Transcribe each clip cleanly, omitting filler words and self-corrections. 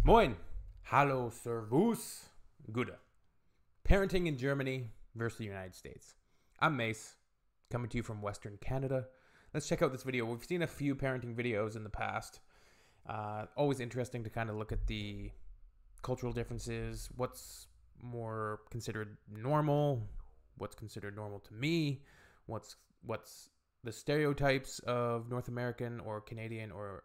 Moin, hallo, servus, Gute. Parenting in Germany versus the United States. I'm Mace, coming to you from Western Canada. Let's check out this video. We've seen a few parenting videos in the past. Always interesting to kind of look at the cultural differences, what's more considered normal, what's considered normal to me, what's the stereotypes of North American or Canadian or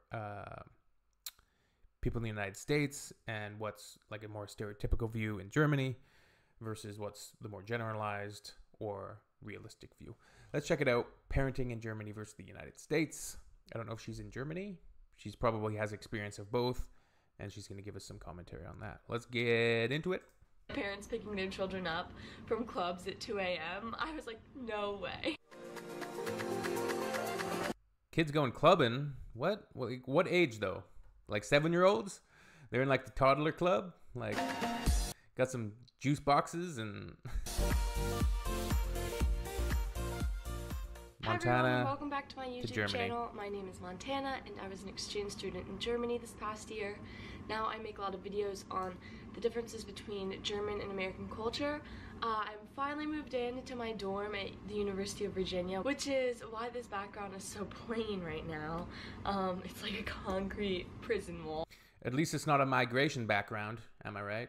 people in the United States, and what's like a more stereotypical view in Germany versus what's the more generalized or realistic view. Let's check it out. Parenting in Germany versus the United States. I don't know if she's in Germany. She's probably has experience of both, and she's going to give us some commentary on that. Let's get into it. Parents picking their children up from clubs at 2 a.m. I was like, no way. Kids going clubbing? What age though? Like 7-year-olds? They're in like the toddler club? Like got some juice boxes and Montana. Hi everyone, welcome back to my YouTube Germany. channel. My name is Montana and I was an exchange student in Germany this past year. Now I make a lot of videos on the differences between German and American culture. I'm finally moved into my dorm at the University of Virginia, which is why this background is so plain right now. It's like a concrete prison wall. At least it's not a migration background, am I right?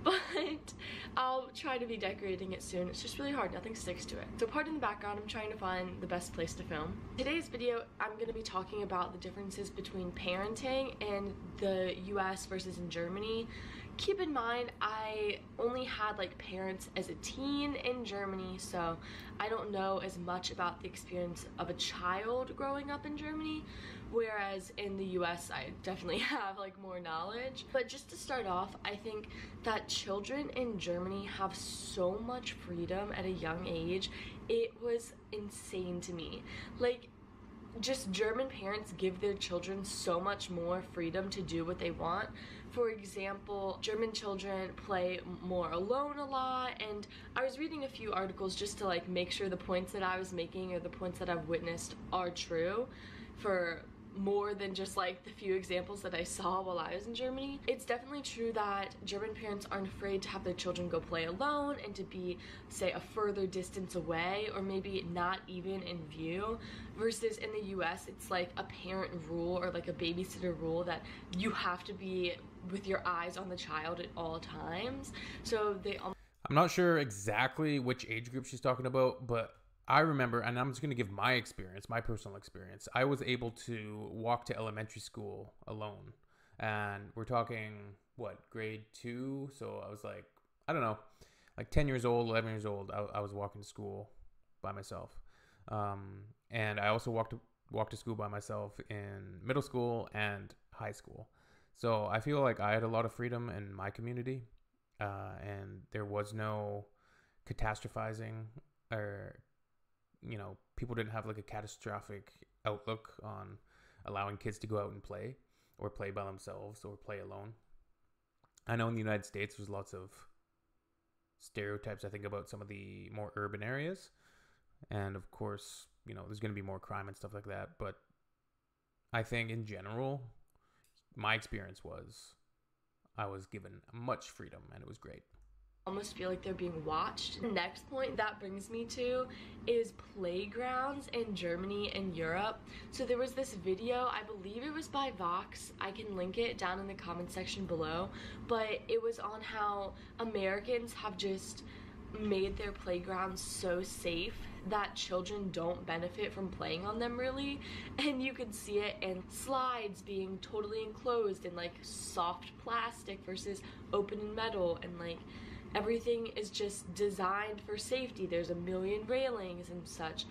But I'll try to be decorating it soon. It's just really hard, nothing sticks to it. So pardon the background, I'm trying to find the best place to film. Today's video, I'm going to be talking about the differences between parenting in the US versus in Germany. Keep in mind, I only had like parents as a teen in Germany, so I don't know as much about the experience of a child growing up in Germany, whereas in the US I definitely have like more knowledge. But just to start off, I think that children in Germany have so much freedom at a young age. It was insane to me. Like, just German parents give their children so much more freedom to do what they want. For example, German children play more alone a lot, and I was reading a few articles just to like make sure the points that I was making or the points that I've witnessed are true for more than just like the few examples that I saw while I was in Germany. It's definitely true that German parents aren't afraid to have their children go play alone and to be, say, a further distance away or maybe not even in view, versus in the US it's like a parent rule or like a babysitter rule that you have to be with your eyes on the child at all times. So I'm not sure exactly which age group she's talking about, but I remember, and I'm just going to give my experience, my personal experience. I was able to walk to elementary school alone. And we're talking, what, grade 2? So I was like, I don't know, like 10 years old, 11 years old. I was walking to school by myself. And I also walked to school by myself in middle school and high school. So I feel like I had a lot of freedom in my community. And there was no catastrophizing or, you know, people didn't have like a catastrophic outlook on allowing kids to go out and play or play by themselves or play alone. I know in the United States there's lots of stereotypes, I think, about some of the more urban areas. And of course, you know, there's going to be more crime and stuff like that. But I think in general, my experience was I was given much freedom and it was great. Almost feel like they're being watched. The next point that brings me to is playgrounds in Germany and Europe. So there was this video, I believe it was by Vox, I can link it down in the comment section below, but it was on how Americans have just made their playgrounds so safe that children don't benefit from playing on them really, and you could see it in slides being totally enclosed in like soft plastic versus open and metal, and like everything is just designed for safety. There's a million railings and such.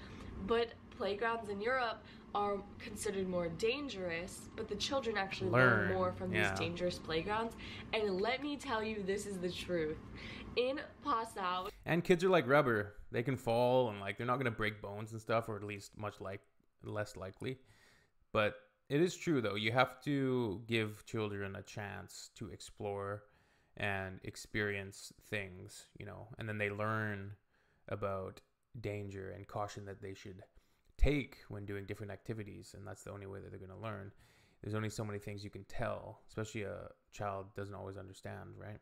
But playgrounds in Europe are considered more dangerous, but the children actually learn more from these dangerous playgrounds. And let me tell you, this is the truth. In Passau, and kids are like rubber. They can fall and like they're not going to break bones and stuff, or at least less likely. But it is true though. You have to give children a chance to explore and experience things, you know, and then they learn about danger and caution that they should take when doing different activities, and that's the only way that they're going to learn. there's only so many things you can tell, especially a child doesn't always understand, right?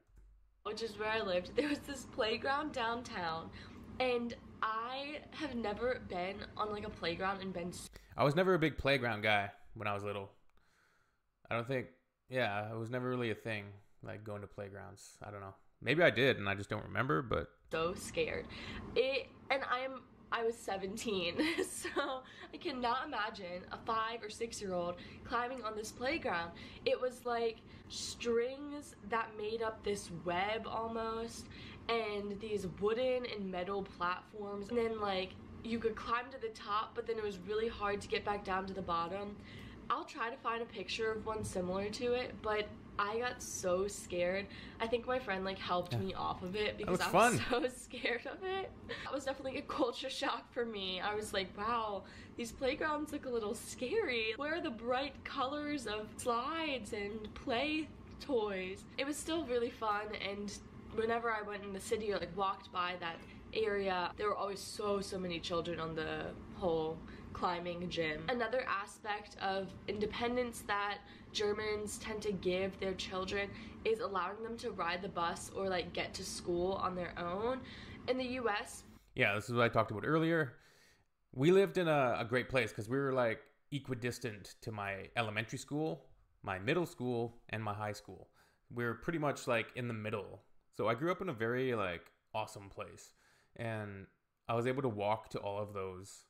Which is where I lived. There was this playground downtown, and I have never been on like a playground and been. I was never a big playground guy when I was little. I don't think, yeah, it was never really a thing, like going to playgrounds. I don't know. Maybe I did and I just don't remember, but So scared. I was 17, so I cannot imagine a 5 or 6-year-old climbing on this playground. It was like strings that made up this web almost, and these wooden and metal platforms, and then like you could climb to the top, but then it was really hard to get back down to the bottom. I'll try to find a picture of one similar to it, but I got so scared. I think my friend like helped me off of it because I was so scared of it. That was definitely a culture shock for me. I was like, wow, these playgrounds look a little scary. Where are the bright colors of slides and play toys? It was still really fun, and whenever I went in the city or like walked by that area, there were always so many children on the whole climbing gym. Another aspect of independence that Germans tend to give their children is allowing them to ride the bus or like get to school on their own. In the US, yeah, this is what I talked about earlier. We lived in a great place because we were like equidistant to my elementary school, my middle school, and my high school. We were pretty much like in the middle. So I grew up in a very like awesome place, and I was able to walk to all of those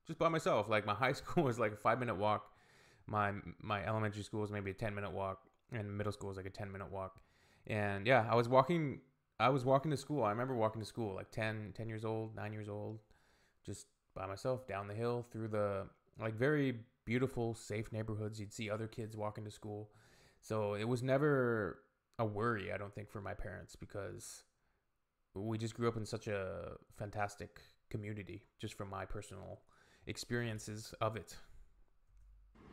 just by myself. Like my high school was like a 5-minute walk. My elementary school was maybe a 10-minute walk, and middle school was like a 10-minute walk. And yeah, I was walking to school. I remember walking to school like 10 years old, 9 years old, just by myself down the hill through the like very beautiful, safe neighborhoods. You'd see other kids walking to school. So it was never a worry, I don't think, for my parents, because we just grew up in such a fantastic community, just from my personal experiences of it.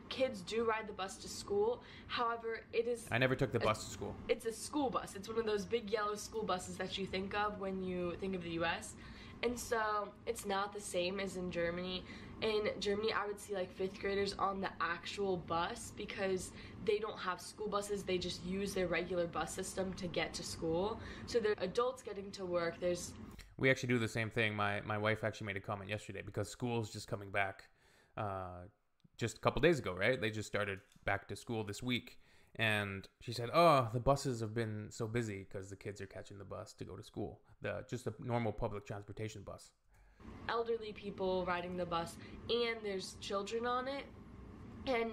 Kids do ride the bus to school. However, I never took the bus to school. It's a school bus. It's one of those big yellow school buses that you think of when you think of the US. And so it's not the same as in Germany. In Germany, I would see like 5th graders on the actual bus because they don't have school buses. They just use their regular bus system to get to school. So they're adults getting to work. We actually do the same thing. My wife actually made a comment yesterday because school's just coming back just a couple days ago, right? They just started back to school this week. And she said, oh, the buses have been so busy because the kids are catching the bus to go to school. Just a normal public transportation bus. Elderly people riding the bus, and there's children on it. And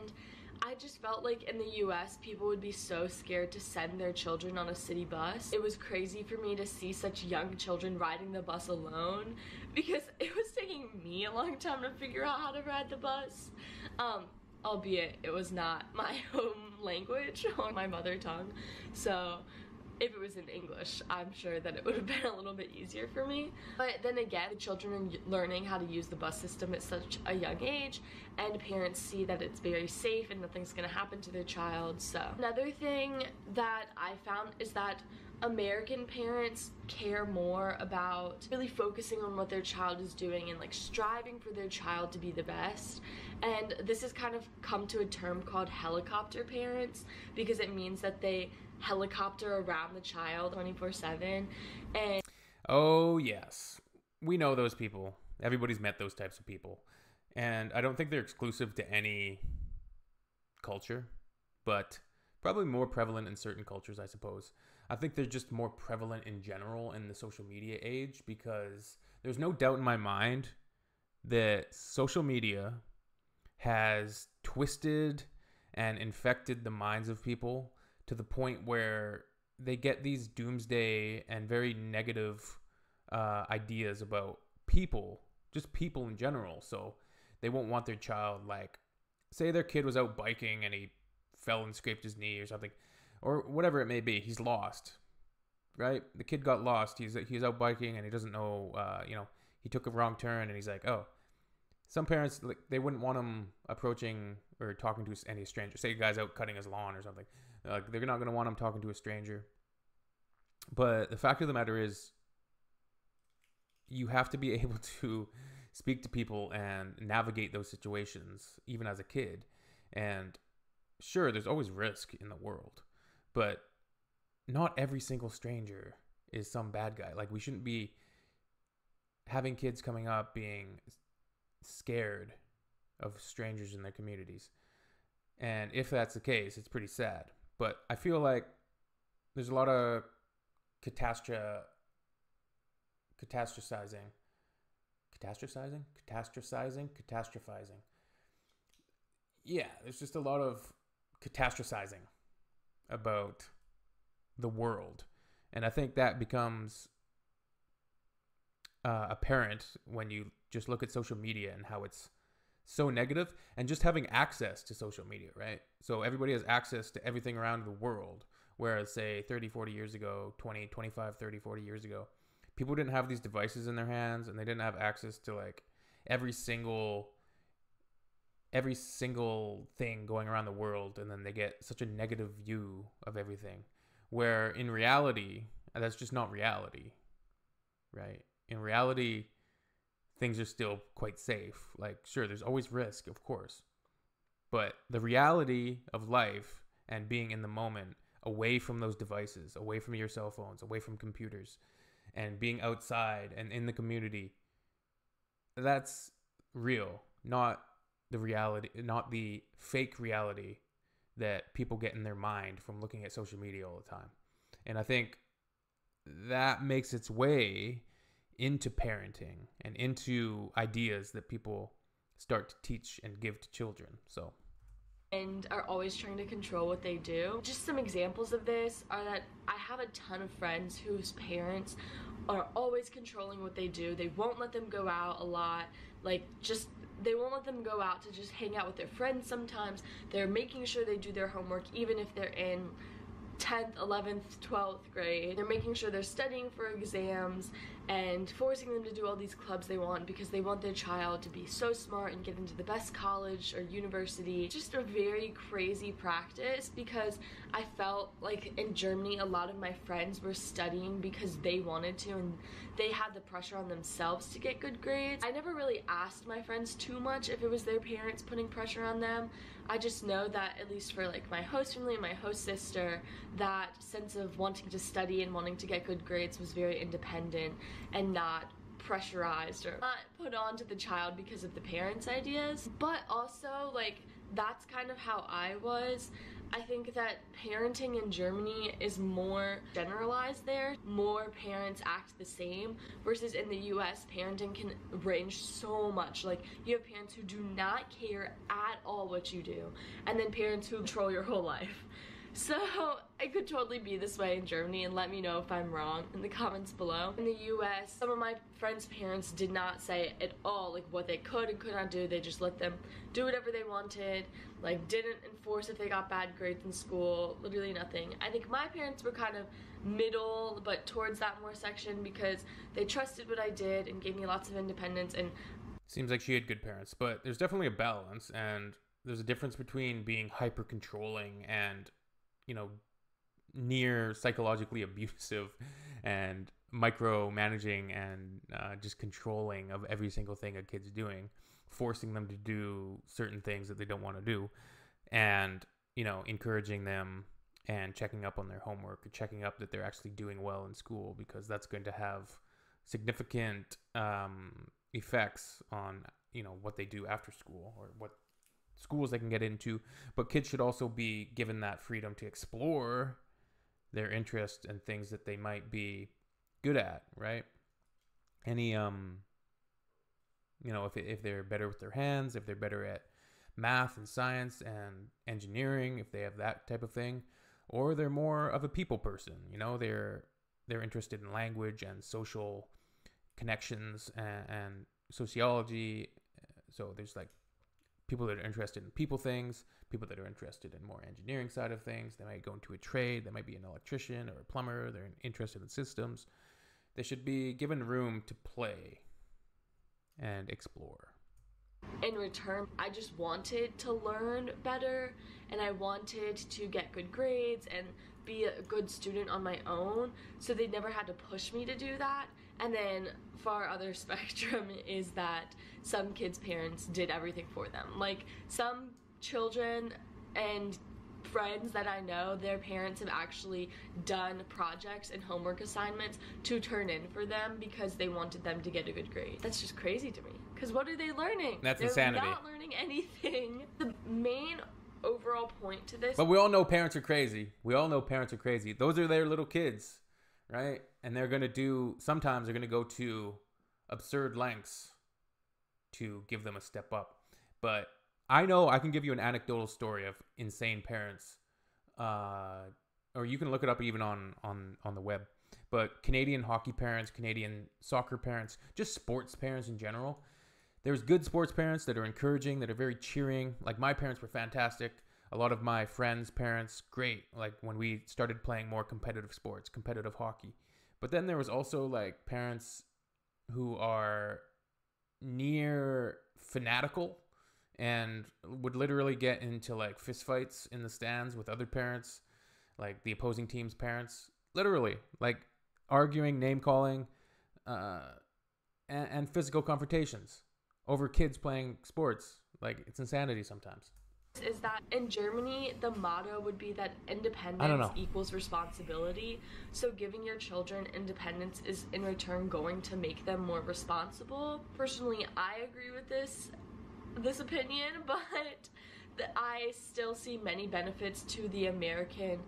I just felt like in the US, people would be so scared to send their children on a city bus. It was crazy for me to see such young children riding the bus alone because it was taking me a long time to figure out how to ride the bus. Albeit it was not my home language or my mother tongue. So if it was in English, I'm sure that it would have been a little bit easier for me. But then again, the children are learning how to use the bus system at such a young age, and parents see that it's very safe and nothing's gonna happen to their child. So another thing that I found is that American parents care more about really focusing on what their child is doing and like striving for their child to be the best. And this has kind of come to a term called helicopter parents because it means that they helicopter around the child 24/7. And oh yes, we know those people. Everybody's met those types of people, and I don't think they're exclusive to any culture, but probably more prevalent in certain cultures, I suppose. I think they're just more prevalent in general in the social media age, because there's no doubt in my mind that social media has twisted and infected the minds of people to the point where they get these doomsday and very negative ideas about people, just people in general. So they won't want their child, like, say their kid was out biking and he fell and scraped his knee or something, or whatever it may be. He's lost, right? The kid got lost. He's out biking and he doesn't know, he took a wrong turn, and he's like, oh. Some parents, like, they wouldn't want him approaching or talking to any stranger. Say a guy's out cutting his lawn or something. They're not going to want him talking to a stranger. But the fact of the matter is, you have to be able to speak to people and navigate those situations, even as a kid. And sure, there's always risk in the world, but not every single stranger is some bad guy. Like, we shouldn't be having kids coming up being scared of strangers in their communities. And if that's the case, it's pretty sad. But I feel like there's a lot of catastrophizing. Yeah, there's just a lot of catastrophizing about the world. And I think that becomes apparent when you just look at social media and how it's so negative, and just having access to social media, right? So everybody has access to everything around the world. Whereas, say, 30, 40 years ago, 20, 25, 30, 40 years ago, people didn't have these devices in their hands, and they didn't have access to like every single thing going around the world, and then they get such a negative view of everything. Where in reality, that's just not reality, right? In reality, things are still quite safe. Like, sure, there's always risk, of course. But the reality of life and being in the moment, away from those devices, away from your cell phones, away from computers, and being outside and in the community, that's real, not the reality, not the fake reality that people get in their mind from looking at social media all the time. And I think that makes its way into parenting and into ideas that people start to teach and give to children. So, and are always trying to control what they do. Just some examples of this are that I have a ton of friends whose parents are always controlling what they do. They won't let them go out a lot. They won't let them go out to just hang out with their friends sometimes. They're making sure they do their homework even if they're in 10th, 11th, 12th grade. They're making sure they're studying for exams and forcing them to do all these clubs they want because they want their child to be so smart and get into the best college or university. Just a very crazy practice, because I felt like in Germany a lot of my friends were studying because they wanted to and they had the pressure on themselves to get good grades. I never really asked my friends too much if it was their parents putting pressure on them. I just know that, at least for like my host family and my host sister, that sense of wanting to study and wanting to get good grades was very independent and not pressurized or not put on to the child because of the parents' ideas. But also, like, that's kind of how I was. I think that parenting in Germany is more generalized there. More parents act the same, versus in the US, parenting can range so much. Like, you have parents who do not care at all what you do, and then parents who control your whole life. So it could totally be this way in Germany, and let me know if I'm wrong in the comments below. In the US, some of my friends' parents did not say at all like what they could and could not do. They just let them do whatever they wanted, like didn't enforce if they got bad grades in school, literally nothing. I think my parents were kind of middle, but towards that more section, because they trusted what I did and gave me lots of independence. And seems like she had good parents, but there's definitely a balance, and there's a difference between being hyper controlling and, you know, near psychologically abusive and micromanaging and just controlling of every single thing a kid's doing, forcing them to do certain things that they don't want to do, and, you know, encouraging them and checking up on their homework, or checking up that they're actually doing well in school, because that's going to have significant effects on, you know, what they do after school or what schools they can get into. But kids should also be given that freedom to explore their interests and things that they might be good at, right? Any you know, if they're better with their hands, if they're better at math and science and engineering, if they have that type of thing, or they're more of a people person, you know, they're interested in language and social connections and sociology. So there's like people that are interested in people things, people that are interested in more engineering side of things. They might go into a trade. They might be an electrician or a plumber. They're interested in systems. They should be given room to play and explore. In return, I just wanted to learn better, and I wanted to get good grades and be a good student on my own, so they never had to push me to do that. And then far other spectrum is that some kids' parents did everything for them. Like, some children, and friends that I know, their parents have actually done projects and homework assignments to turn in for them because they wanted them to get a good grade. That's just crazy to me. Because what are they learning? That's They're insanity. not learning anything. The main overall point to this. But we all know parents are crazy. We all know parents are crazy. Those are their little kids, right? And sometimes they're going to go to absurd lengths to give them a step up. But I know I can give you an anecdotal story of insane parents, or you can look it up even on the web. But Canadian hockey parents, Canadian soccer parents, just sports parents in general. There's good sports parents that are encouraging, that are very cheering. Like my parents were fantastic. A lot of my friends' parents, great. Like when we started playing more competitive sports, competitive hockey. But then there was also like parents who are near fanatical and would literally get into like fistfights in the stands with other parents, like the opposing team's parents, literally like arguing, name calling, and physical confrontations over kids playing sports. Like it's insanity sometimes. Is that in Germany, the motto would be that independence equals responsibility. So giving your children independence is in return going to make them more responsible. Personally, I agree with this opinion, but I still see many benefits to the American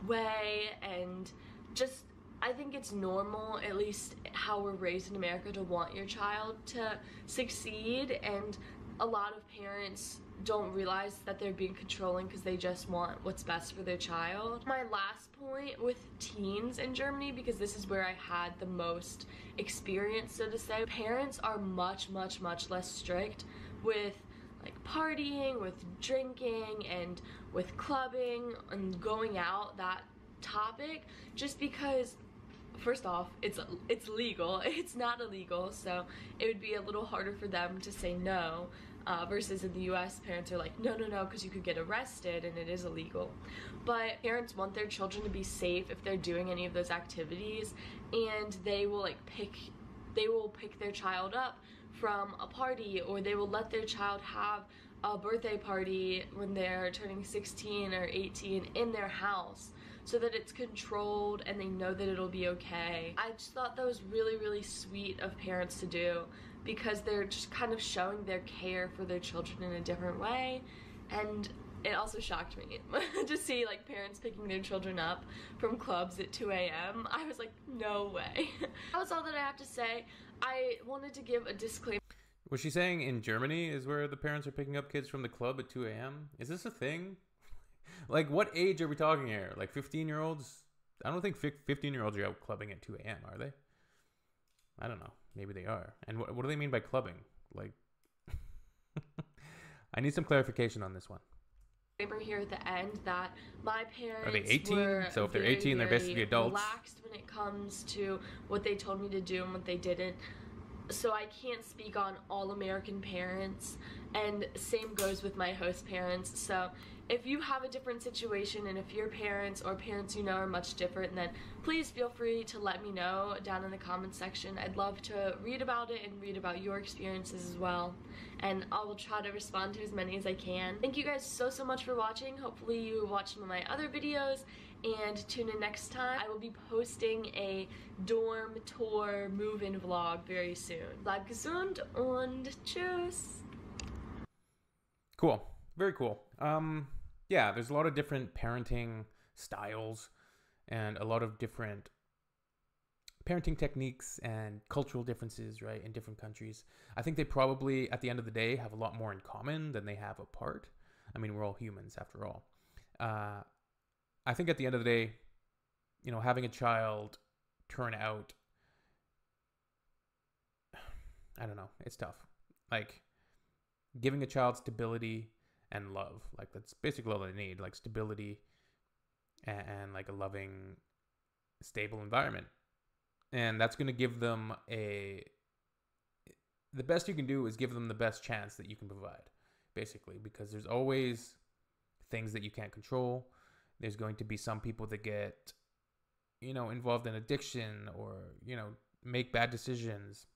way, and just I think it's normal, at least how we're raised in America, to want your child to succeed, and a lot of parents don't realize that they're being controlling because they just want what's best for their child. My last point with teens in Germany, because this is where I had the most experience, so to say, parents are much less strict with like partying, with drinking, and with clubbing and going out, that topic, just because first off, it's legal. It's not illegal, so it would be a little harder for them to say no. Versus in the US, parents are like, no, because you could get arrested and it is illegal. But parents want their children to be safe if they're doing any of those activities, and they will pick their child up from a party, or they will let their child have a birthday party when they're turning 16 or 18 in their house, so that it's controlled and they know that it'll be okay. I just thought that was really sweet of parents to do, because they're just kind of showing their care for their children in a different way. And it also shocked me to see like parents picking their children up from clubs at 2 a.m. I was like, no way. That was all that I have to say. I wanted to give a disclaimer. Was she saying in Germany is where the parents are picking up kids from the club at 2 a.m.? Is this a thing? Like, what age are we talking here? Like 15-year-olds? I don't think 15-year-olds are out clubbing at 2 a.m., are they? I don't know. Maybe they are. And what do they mean by clubbing? Like, I need some clarification on this one. Here at the end that my parents are they 18? Were so if they're 18, they're basically adults. Relaxed when it comes to what they told me to do and what they didn't. So I can't speak on all American parents, and same goes with my host parents. So if you have a different situation, and if your parents or parents you know are much different, then please feel free to let me know down in the comments section. I'd love to read about it and read about your experiences as well, and I will try to respond to as many as I can. Thank you guys so much for watching. Hopefully you watch some of my other videos, and tune in next time. I will be posting a dorm tour move-in vlog very soon. Bleib gesund und tschüss. Cool. Very cool. Yeah, there's a lot of different parenting styles and a lot of different parenting techniques and cultural differences, right, in different countries. I think they probably, at the end of the day, have a lot more in common than they have apart. I mean, we're all humans after all. I think at the end of the day, you know, having a child turn out, I don't know, it's tough. Like, giving a child stability and love, like that's basically all they need, like stability and like a loving, stable environment. And that's going to give them the best you can do is give them the best chance that you can provide, basically, because there's always things that you can't control. There's going to be some people that get, you know, involved in addiction or, you know, make bad decisions.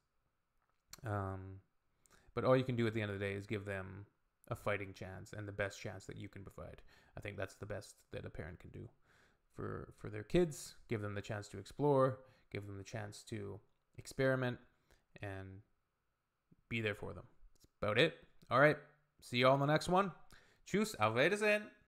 But all you can do at the end of the day is give them a fighting chance and the best chance that you can provide. I think that's the best that a parent can do for their kids. Give them the chance to explore, give them the chance to experiment, and be there for them. That's about it. All right. See you all in the next one. Tschüss, auf Wiedersehen.